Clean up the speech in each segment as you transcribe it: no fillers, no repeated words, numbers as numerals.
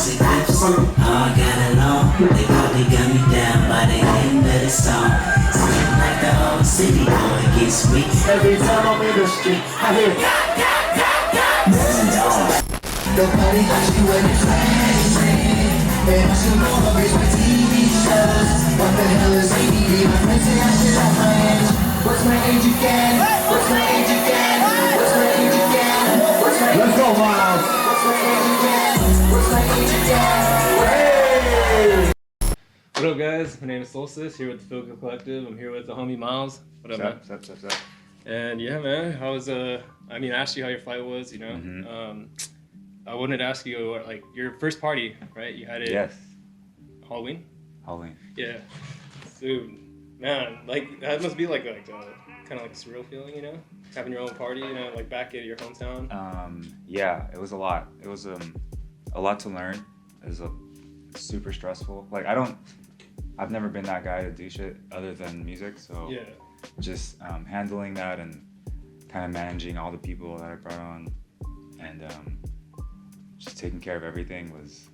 say gifts. All got along. They probably got me down by the end of the song. Seem like the whole city going against me. Every time I'm in the street, I hear nobody got you when it's raining. And you know my bitch with TV shows. What the hell is ADD? My friends say I should have my age. What's my age again? What's my age again? What's my age again? What's my age again? Let's go, Miles. What's my age again? What's my age again? Hey! What up, guys? My name is Solstice, here with the Feelgood Collective. I'm here with the homie Miles. What up, man? What's up? And yeah, man, how was, I asked you how your flight was, you know? Mm-hmm. I wanted to ask you, like, your first party, right? You had it Yes. Halloween? Halloween. Yeah. Dude, man, like, that must be like a kind of like a surreal feeling, you know? Having your own party, you know, like back at your hometown. Yeah, it was a lot. It was a lot to learn. It was super stressful. Like, I've never been that guy to do shit other than music, so yeah. Just handling that and kind of managing all the people that I brought on and just taking care of everything was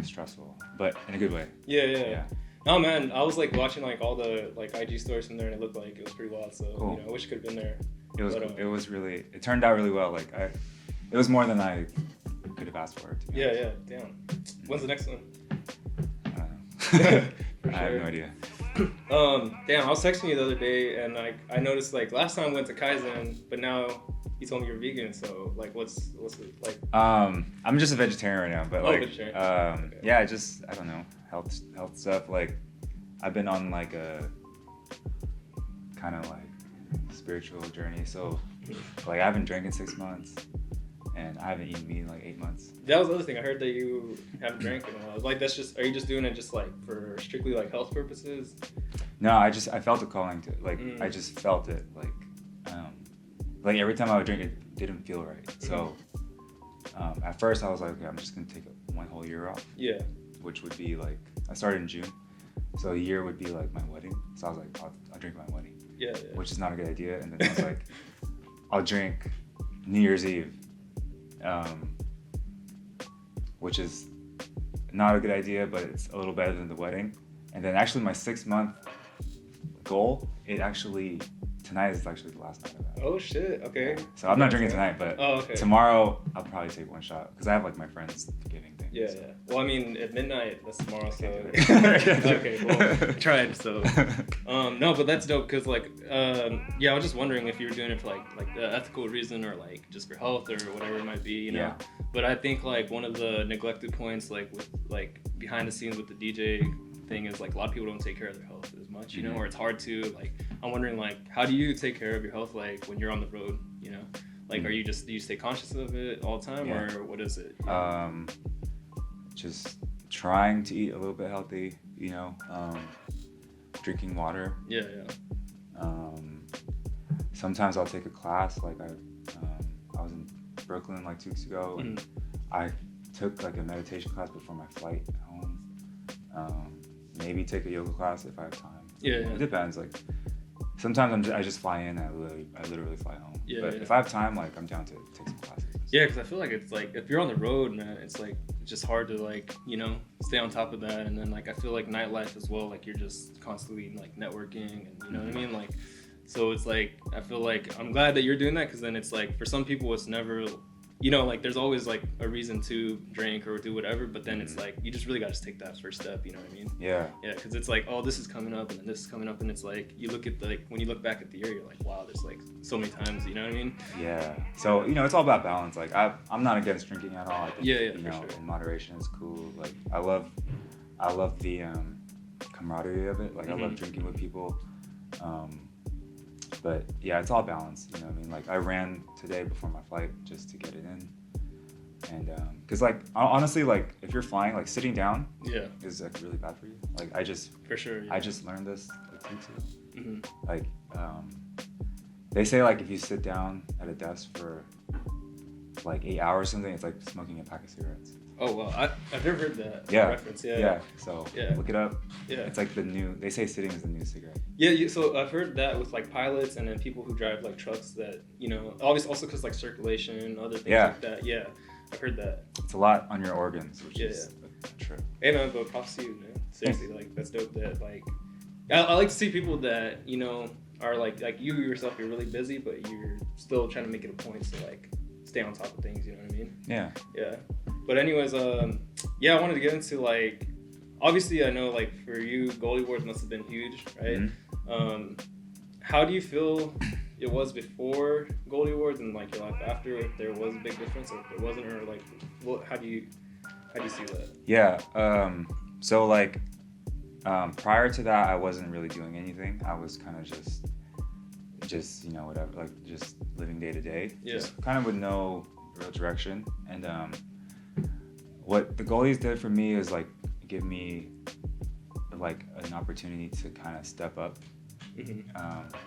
stressful, but in a good way. Yeah. Oh man, I was like watching like all the like IG stories from there, and it looked like it was pretty wild. So cool. You know, I wish I could have been there. It turned out really well. Like it was more than I could have asked for. Yeah. Damn. When's the next one? I don't know. I have no idea. Damn, I was texting you the other day, and like I noticed like last time I went to Kaizen, but now you told me you're vegan. So like, what's it like? I'm just a vegetarian right now, but like, vegetarian. Okay. Yeah, I don't know, health stuff. Like, I've been on like a kind of like spiritual journey. So like, I haven't drank in 6 months, and I haven't eaten meat in like 8 months. That was the other thing. I heard that you haven't drank in a while. Like, are you just doing it just like for strictly like health purposes? No, I felt a calling to it. Like, I just felt it. Like every time I would drink, it didn't feel right. So at first I was like, okay, I'm just gonna take one whole year off. Yeah. Which would be like, I started in June, so a year would be like my wedding. So I was like, I'll drink my wedding. Yeah. Which is not a good idea. And then I was like, I'll drink New Year's Eve, which is not a good idea, but it's a little better than the wedding. And then actually my 6-month goal, tonight is actually the last night of that. Oh shit, okay. So I'm not drinking tonight, but tomorrow I'll probably take one shot, because I have like my friends giving things. Yeah. Well, I mean, at midnight, that's tomorrow, so. Okay, cool. Tried, so. No, but that's dope, because like, yeah, I was just wondering if you were doing it for like the ethical reason, or like just for health, or whatever it might be, you know? Yeah. But I think like one of the neglected points, like with like behind the scenes with the DJ thing, is like a lot of people don't take care of their health as much, you know, or it's hard to like. I'm wondering like, how do you take care of your health like when you're on the road, you know? Like, do you stay conscious of it all the time, or what is it? Just trying to eat a little bit healthy, you know, drinking water. Yeah. Sometimes I'll take a class. Like I was in Brooklyn like 2 weeks ago. And I took like a meditation class before my flight home. Maybe take a yoga class if I have time. Yeah. It depends. Like, sometimes I just fly in and I literally fly home. But if I have time, like, I'm down to take some classes. Yeah, because I feel like it's like, if you're on the road, man, it's like, it's just hard to like, you know, stay on top of that. And then like, I feel like nightlife as well, like you're just constantly like networking, and you know what I mean? Like, so it's like, I feel like I'm glad that you're doing that, because then it's like, for some people it's never, you know, like there's always like a reason to drink or do whatever, but then it's like, you just really got to take that first step, you know what I mean? Yeah, because it's like, oh, this is coming up, and then this is coming up, and it's like, you look at like, when you look back at the year, you're like, wow, there's like so many times, you know what I mean? Yeah, so, you know, it's all about balance. Like, I'm not against drinking at all. I think, you know, sure. In moderation is cool. Like, I love the camaraderie of it. Like, I love drinking with people. But yeah, it's all balanced, you know what I mean? Like, I ran today before my flight just to get it in. And because like, honestly, like, if you're flying, like, sitting down is like really bad for you. Like, I just learned this like 2 weeks ago. Like, they say like, if you sit down at a desk for like 8 hours or something, it's like smoking a pack of cigarettes. Oh, well, I've never heard that reference. So look it up. It's like they say sitting is the new cigarette. So I've heard that with like pilots, and then people who drive like trucks, that, you know, obviously also because like circulation, other things like that. I've heard that. It's a lot on your organs, which is true. Hey man, but props to you, man. Seriously, like that's dope. That like, I like to see people that you know are like you yourself. You're really busy, but you're still trying to make it a point to like stay on top of things. You know what I mean? Yeah. Yeah. But anyways, yeah, I wanted to get into like, obviously I know like for you, Goldie Awards must have been huge, right? Mm-hmm. How do you feel it was before Goldie Awards and like your life after? If there was a big difference, or if there wasn't, or like, what? How do you see that? Yeah. So like, prior to that, I wasn't really doing anything. I was kind of just you know, whatever, like just living day to day. Yeah. Just kind of with no real direction. And what the Goldies did for me is like give me like an opportunity to kind of step up. Mm-hmm.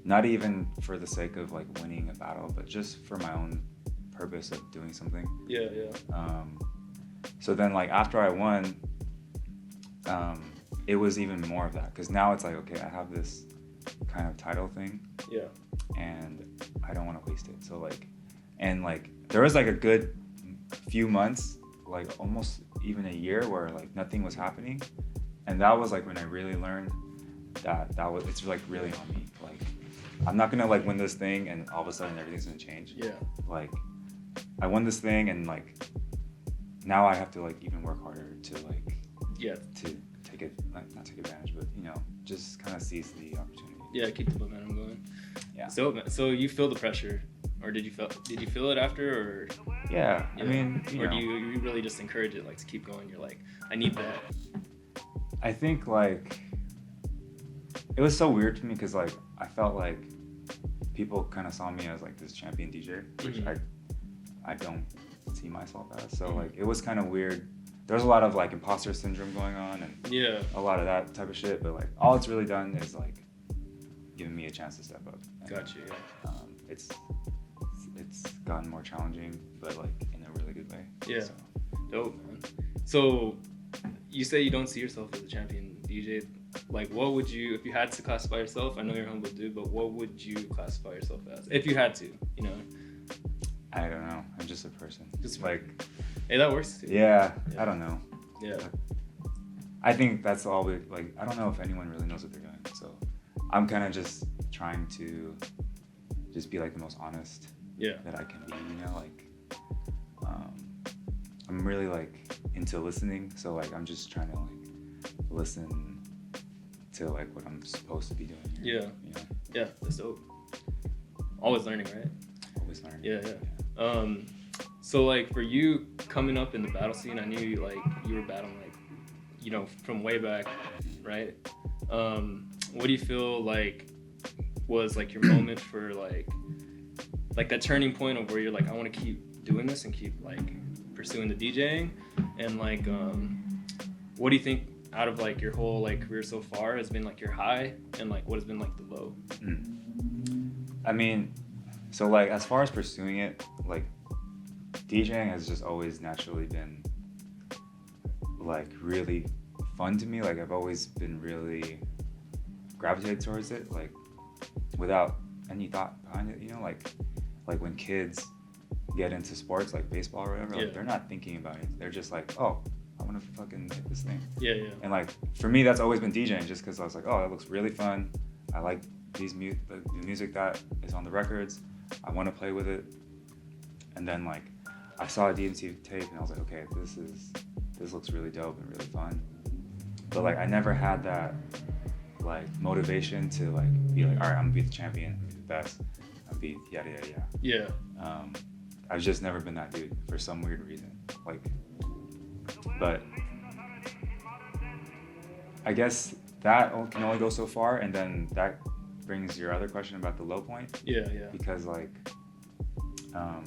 Not even for the sake of like winning a battle, but just for my own purpose of doing something. Yeah, yeah. So then like after I won, it was even more of that, because now it's like, okay, I have this kind of title thing. Yeah. And I don't want to waste it. So like, and like there was like a good few months, like almost even a year, where like nothing was happening, and that was like when I really learned that it's like really on me. Like I'm not gonna like win this thing and all of a sudden everything's gonna change. Yeah. Like I won this thing and like now I have to like even work harder to like to take it, like not take advantage, but you know, just kind of seize the opportunity. Yeah, keep the momentum going. Yeah. So you feel the pressure, or did you feel it after, or? Yeah. I mean, or do you really just encourage it, like to keep going? You're like, I need that. I think like it was so weird to me because like I felt like people kind of saw me as like this champion DJ, which I don't see myself as. So like it was kind of weird. There's a lot of like imposter syndrome going on and a lot of that type of shit. But like all it's really done is like giving me a chance to step up. And, Gotcha. Yeah. It's gotten more challenging, but like in a really good way. Yeah. So. Dope, man. So you say you don't see yourself as a champion DJ. Like, what would you, if you had to classify yourself? I know you're a humble dude, but what would you classify yourself as if you had to? You know. I don't know. I'm just a person. Just like. Hey, that works too. Yeah. I don't know. Yeah. I think that's all we like. I don't know if anyone really knows what they're doing. So I'm kind of just trying to just be like the most honest that I can be. You know, like I'm really like into listening. So like I'm just trying to like listen to like what I'm supposed to be doing here, Yeah. you know? Yeah, that's dope. Always learning, right? Always learning. Yeah. So like for you coming up in the battle scene, I knew you were battling like, you know, from way back, right? What do you feel like was like your moment for like that turning point of where you're like, I want to keep doing this and keep like pursuing the DJing, and like what do you think out of like your whole like career so far has been like your high, and like what has been like the low? I mean, so like as far as pursuing it, like DJing has just always naturally been like really fun to me. Like I've always been really gravitated towards it, like without any thought behind it, you know, like when kids get into sports like baseball or whatever, like they're not thinking about it. They're just like, oh, I want to fucking hit this thing. Yeah. And like for me, that's always been DJing, just because I was like, oh, that looks really fun. I like the music that is on the records. I want to play with it. And then like I saw a DMC tape and I was like, okay, this looks really dope and really fun. But like I never had that like motivation to like be like, all right, I'm gonna be the champion, I'm gonna be the best, I'm gonna be yada. Yeah. I've just never been that dude for some weird reason. Like, but I guess that can only go so far, and then that brings your other question about the low point. Yeah. Because like, I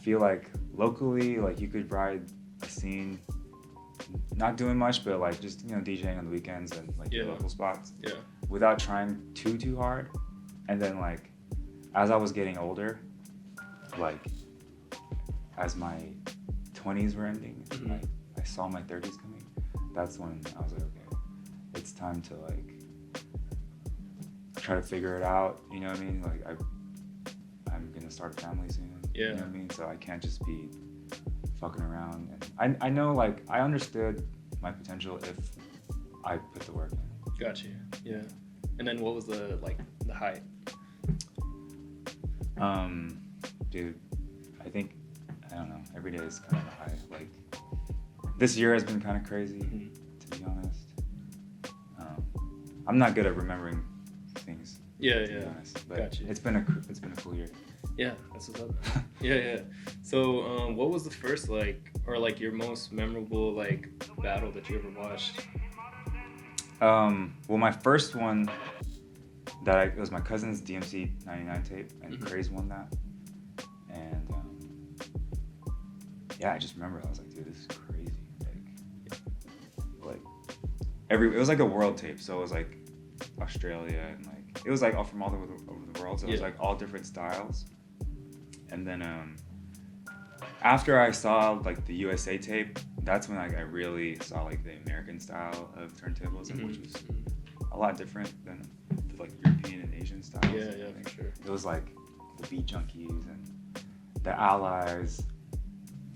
feel like locally, like you could ride a scene, not doing much, but like just, you know, DJing on the weekends and like your local spots. Yeah. Without trying too hard. And then like, as I was getting older, like as my 20s were ending, like I saw my 30s coming, that's when I was like, okay, it's time to like try to figure it out, you know what I mean? Like I'm gonna start a family soon. Yeah. You know what I mean? So I can't just be fucking around. And I know, like, I understood my potential if I put the work in. Got you. Yeah. And then what was the height? Dude, I think, I don't know, every day is kind of a high. Like, this year has been kind of crazy, to be honest. I'm not good at remembering things. Yeah, to be honest, but gotcha. It's been a cool year. Yeah, that's what's up. Yeah. So, what was the first your most memorable battle that you ever watched? Well, my first one it was my cousin's DMC 99 tape, and Craze won that. And I just remember I was like, dude, this is crazy. It was like a world tape, so it was like Australia and it was like all from all over the world, so it was like all different styles. And then after I saw like the USA tape, that's when I really saw like the American style of turntables, which was a lot different than the like European and Asian styles. Yeah, for sure. It was like the Beat Junkies and the Allies,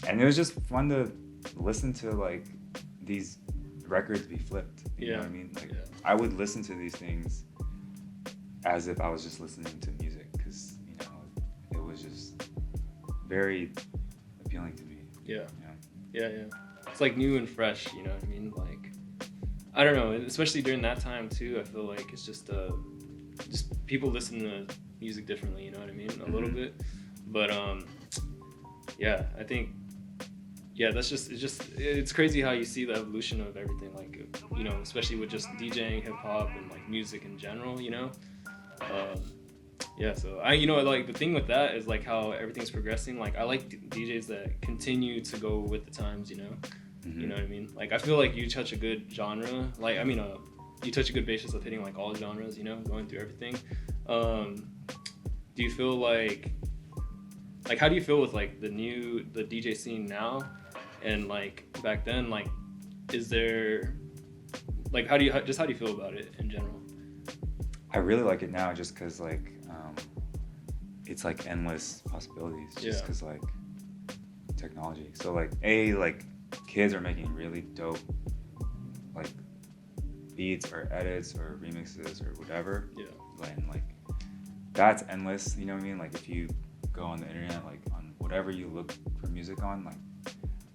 and it was just fun to listen to like these records be flipped. You know what I mean? I would listen to these things as if I was just listening to music, because it was just very appealing to me. Yeah. It's like new and fresh, you know what I mean? Like, I don't know, especially during that time too, I feel like it's just people listen to music differently, you know what I mean? A little bit. But I think it's crazy how you see the evolution of everything, like, especially with just DJing, hip hop, and like music in general, so the thing with that is like how everything's progressing. Like, I like DJs that continue to go with the times, you know what I mean? Like, I feel like you touch a good genre, you touch a good basis of hitting like all genres, going through everything. Do you feel like how do you feel with like the DJ scene now and like back then? Like, is there how do you feel about it in general? I really like it now just because like it's like endless possibilities, just because like technology. So like kids are making really dope like beats or edits or remixes or whatever. Yeah. And like that's endless, you know what I mean? Like, if you go on the internet, like on whatever you look for music on, like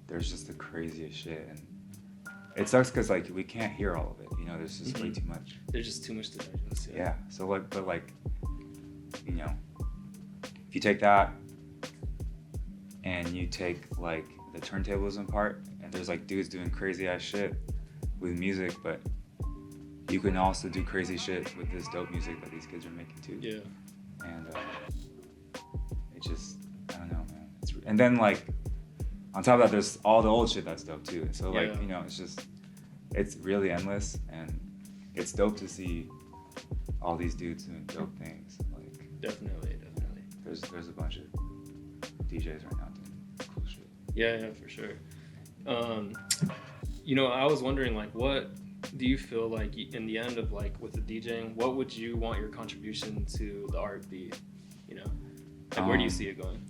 there's just the craziest shit, and it sucks because like we can't hear all of it, there's just way too much. There's just too much to digest. Yeah. So like, but like, if you take that and you take like the turntablism part, and there's like dudes doing crazy ass shit with music, but you can also do crazy shit with this dope music that these kids are making too. Yeah. And it just, I don't know, man. And then like on top of that, there's all the old shit that's dope too. And so like, it's really endless, and it's dope to see all these dudes doing dope things. Like, definitely. There's a bunch of DJs right now doing cool shit. Yeah, for sure. I was wondering, like, what do you feel like in the end of like with the DJing, what would you want your contribution to the art be? Like, where do you see it going?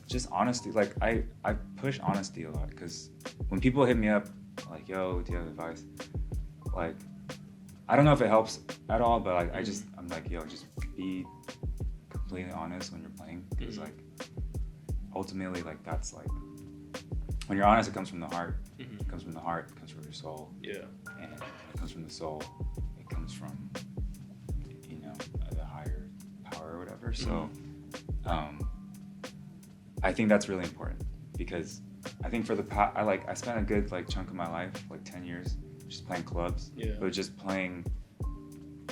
Just honesty. Like, I push honesty a lot, because when people hit me up like, yo, do you have advice? Like, I don't know if it helps at all, but like I'm like, yo, just be completely honest when you're playing, because like ultimately, like, that's like when you're honest, it comes from the heart. It comes from the heart, it comes from your soul. Yeah. And when it comes from the soul, it comes from the higher power or whatever. So I think that's really important, because I think for I spent a good like chunk of my life, like 10 years, just playing clubs. Yeah. But just playing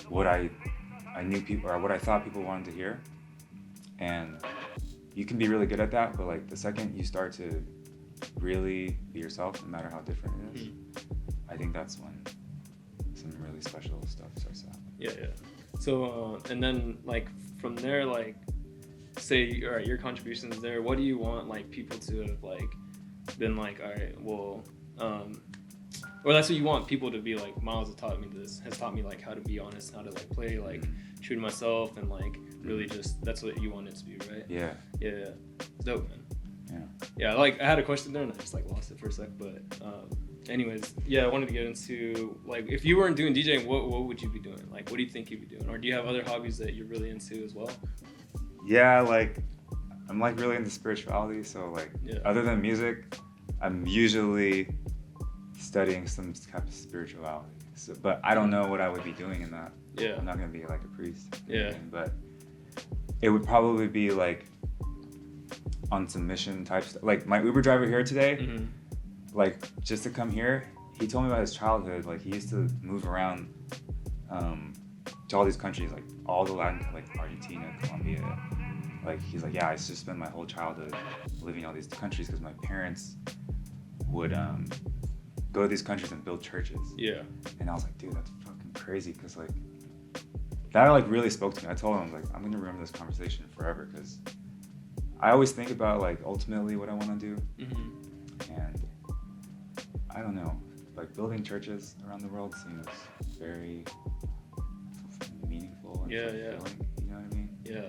what I knew people, or what I thought people wanted to hear. And you can be really good at that, but like the second you start to really be yourself, no matter how different it is, I think that's when some really special stuff starts to happen. Yeah. So and then like from there, like, say, all right, your contributions there, what do you want like people to have like been like, all right, well, or that's what you want people to be like, Miles has taught me like how to be honest, how to like play like true to myself, and like really just that's what you want it to be, right? Yeah. Yeah. It's dope, man. Yeah. Yeah, like I had a question there and I just like lost it for a sec, but anyways, yeah, I wanted to get into like if you weren't doing DJing, what would you be doing? Like, what do you think you'd be doing, or do you have other hobbies that you're really into as well? Yeah, like I'm like really into spirituality, so like other than music, I'm usually studying some type of spirituality. So, but I don't know what I would be doing in that. Yeah. I'm not gonna be like a priest. Yeah. But it would probably be like on some mission type stuff. Like my Uber driver here today, like just to come here, he told me about his childhood. Like he used to move around to all these countries, like all the Latin, like Argentina, Colombia. Like he's like, yeah, I just spent my whole childhood living in all these countries because my parents would go to these countries and build churches. Yeah. And I was like, dude, that's fucking crazy, because like that like really spoke to me. I told him, like, I'm gonna remember this conversation forever, because I always think about like ultimately what I want to do. And I don't know, like building churches around the world seems very meaningful and fulfilling, you know what I mean? Yeah.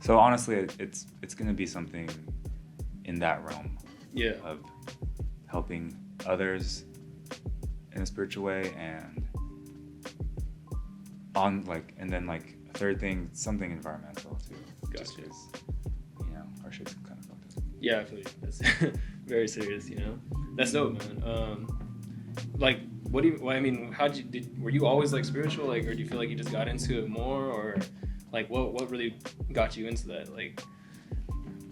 So honestly, it's gonna be something in that realm of helping others in a spiritual way, and on like, and then like a third thing, something environmental too. Gotcha. Just 'cause, you know, our shit's kind of fucked up. Yeah, I feel you. That's very serious, you know? That's dope, man. Like, what do you, well, I mean, were you always like spiritual, like, or do you feel like you just got into it more, or like what really got you into that? Like,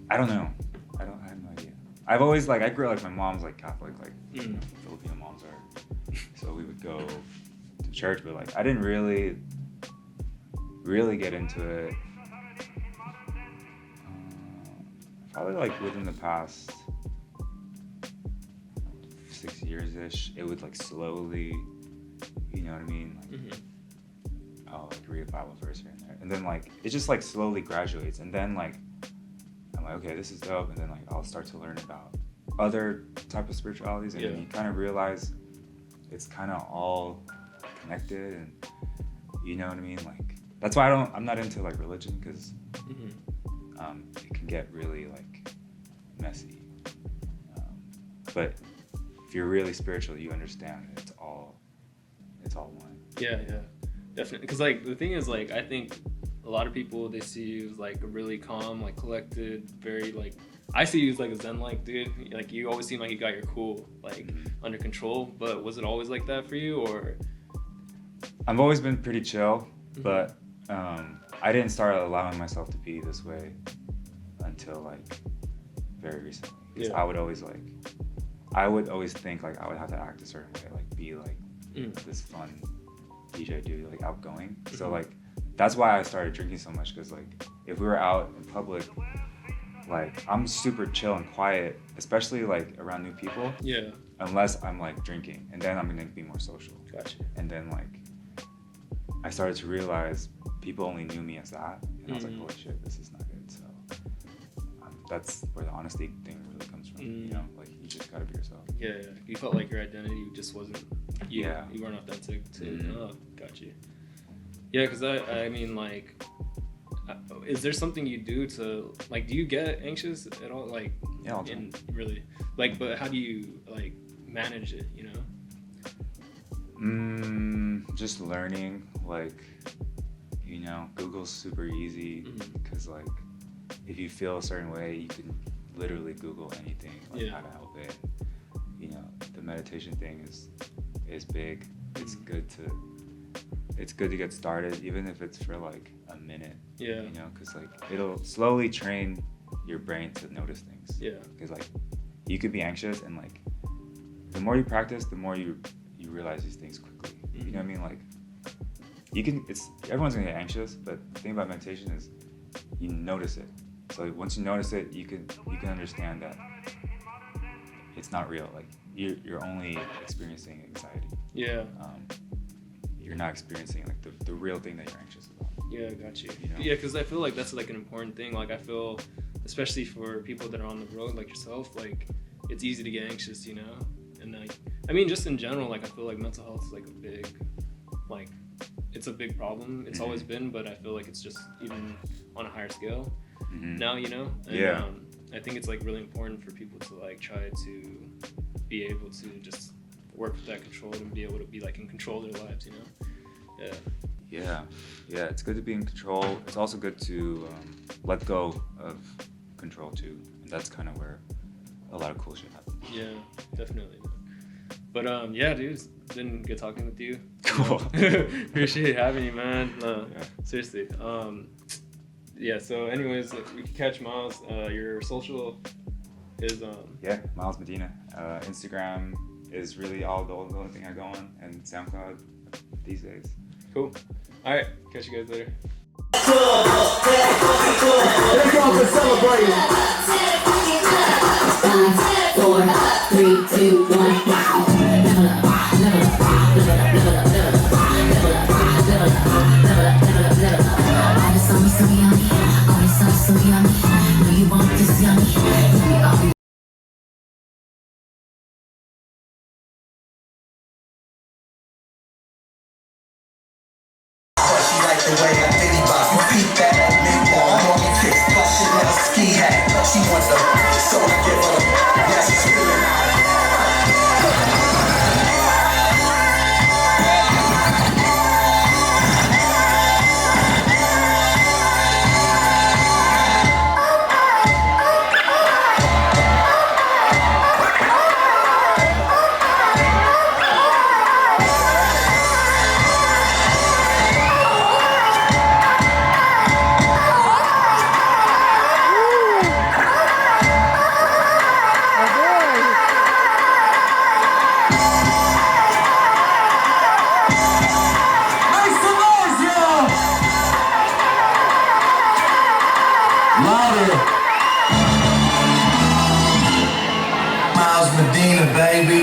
I don't know. I have no idea. I've always like, I grew up like, my mom's like Catholic, like you know, Filipino moms are. So we would go to church, but like I didn't really get into it. Probably like within the past 6 years-ish, it would like slowly, you know what I mean? Like, I'll like read a Bible verse here and there. And then like, it just like slowly graduates. And then like, I'm like, okay, this is dope. And then like, I'll start to learn about other type of spiritualities. And then you kind of realize it's kind of all connected. And you know what I mean? Like, that's why I'm not into like religion, because it can get really like messy. But if you're really spiritual, you understand that it's all one. Yeah, definitely. Because like the thing is, like, I think a lot of people, they see you as like a really calm, like collected, very like, I see you as like a zen like dude. Like you always seem like you got your cool like under control. But was it always like that for you, or? I've always been pretty chill, but I didn't start allowing myself to be this way until like very recently. Because I would always think like I would have to act a certain way, like be like this fun DJ dude, like outgoing. So like that's why I started drinking so much, because like if we were out in public, like I'm super chill and quiet, especially like around new people. Yeah. Unless I'm like drinking, and then I'm gonna be more social. Gotcha. And then like I started to realize people only knew me as that, and I was like, holy shit, this is not good. So that's where the honesty thing really comes from. You know, like you just gotta be yourself. Yeah. You felt like your identity just wasn't. You weren't authentic to. Oh, got you. Yeah, because I mean, like, is there something you do to like? Do you get anxious at all? Like, yeah, all the time. Really, like, but how do you like manage it? You know. Just learning, like, you know, Google's super easy, because like if you feel a certain way, you can literally Google anything, like how to help it. You know, the meditation thing is big. It's good to get started, even if it's for like a minute. Yeah. You know, because like it'll slowly train your brain to notice things. Yeah. Because like you could be anxious, and like the more you practice, the more you realize these things quickly. You know what I mean? Like everyone's gonna get anxious, but the thing about meditation is you notice it. So once you notice it, you can understand that it's not real. Like you're only experiencing anxiety. Yeah. You're not experiencing like the real thing that you're anxious about. Yeah, got you. You know? Yeah, because I feel like that's like an important thing. Like I feel, especially for people that are on the road like yourself, like it's easy to get anxious, you know? And like, I mean, just in general, like I feel like mental health is like a big, like, it's a big problem. It's always been, but I feel like it's just even on a higher scale now, you know? And, I think it's like really important for people to like try to be able to just work with that control and be able to be like in control of their lives, you know? Yeah, it's good to be in control. It's also good to let go of control too, and that's kind of where a lot of cool shit happens. Yeah, definitely. But yeah, dude, it's been good talking with you. Cool. Appreciate having you, man. Seriously. Yeah, so anyways, we can catch Miles. Your social is yeah, Miles Medina. Instagram is really the only thing I go on, and SoundCloud these days. Cool. All right, catch you guys later. Let's go for celebrating. 5, 4, 3, 2, 1, wow. Level up, level up, level up, level up, level up, level up, level up, level up, level up, level up. All this on me so yummy, all this on me so yummy. Know you want this yummy, we all be. She like the way I diddy bop, you beat that, newborn, Morgan kicks, plus Chanel ski hat. She wants the, so I give her the, yeah, she's feeling out. Miles Medina, baby.